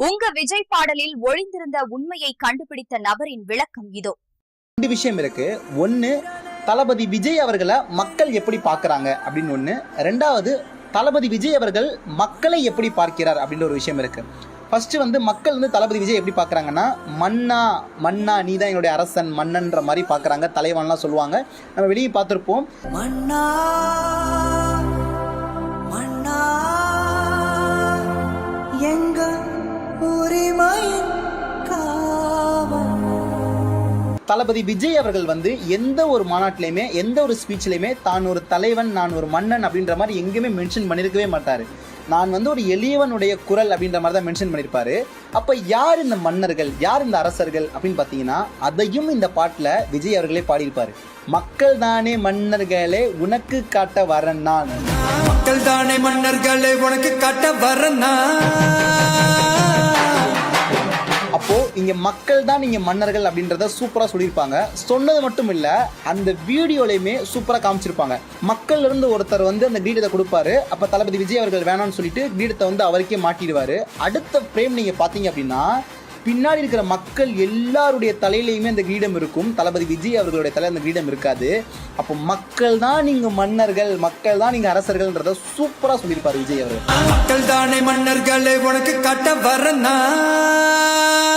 உங்க விஜய் பாடலில் ஒளிந்திருந்த உண்மையை கண்டுபிடித்த நபரின் விளக்கம் இதோ. 2 விஷயம் இருக்கு. ஒன்னு, தளபதி விஜய் அவர்களை மக்கள் எப்படி பார்க்கறாங்க அப்படின்னு ஒண்ணு. ரெண்டாவது, தளபதி விஜய் அவர்கள் மக்களை எப்படி பார்க்கிறார் அப்படின்ற ஒரு விஷயம் இருக்கு. ஃபர்ஸ்ட் மக்கள் தளபதி விஜய் எப்படி பார்க்கறாங்கன்னா, மன்னா மன்னா நீ தான் என்னுடைய அரசன் மன்னன்ற மாதிரி பார்க்கறாங்க. தலைவன்லாம் சொல்லுவாங்க. நம்ம வெளியே பார்த்திருப்போம். மன்னா மன்னா எங்க உரிமையின் காவல். தளபதி விஜய் அவர்கள் எந்த ஒரு மாநாட்டிலையுமே எந்த ஒரு ஸ்பீச்லையுமே தான் ஒரு தலைவன், நான் ஒரு மன்னன் அப்படின்ற மாதிரி எங்கேயுமே மென்ஷன் பண்ணியிருக்கவே மாட்டாரு. நான் ஒரு எளியவனுடைய குரல் அப்படின்ற மாதிரி தான் மென்ஷன் பண்ணியிருப்பாரு. அப்போ யார் இந்த மன்னர்கள், யார் இந்த அரசர்கள் அப்படின்னு பார்த்தீங்கன்னா, அதையும் இந்த பாட்டில் விஜய் அவர்களே பாடியிருப்பாரு. மக்கள் தானே மன்னர்களே உனக்கு காட்ட வரேன் நான், மக்கள் தானே மன்னர்களே உனக்கு காட்ட வரேன் நான். அப்போ இங்க மக்கள் தான் நீங்க மன்னர்கள் அப்படின்றத சூப்பரா சொல்லியிருப்பாங்க. சொன்னது மட்டும் இல்ல, அந்த வீடியோலையுமே சூப்பரா காமிச்சிருப்பாங்க. மக்கள் இருந்து ஒருத்தர் அந்த கிரீடத்தை கொடுப்பாரு. அப்ப தளபதி விஜய் அவர்கள் வேணாம்னு சொல்லிட்டு கிரீடத்தை அவருக்கே மாட்டிடுவாரு. அடுத்த ஃப்ரேம் நீங்க பாத்தீங்க அப்படின்னா, பின்னாடி இருக்கிற மக்கள் எல்லாருடைய தலையிலையுமே அந்த கிரீடம் இருக்கும். தளபதி விஜய் அவர்களுடைய தலை அந்த கிரீடம் இருக்காது. அப்போ மக்கள் தான் நீங்க மன்னர்கள், மக்கள் தான் நீங்க அரசர்கள்ன்றத சூப்பரா சொல்லியிருப்பாரு விஜய் அவர்கள். மக்கள் தானே மன்னர்களே உனக்கு காட்ட வரேன் நான்.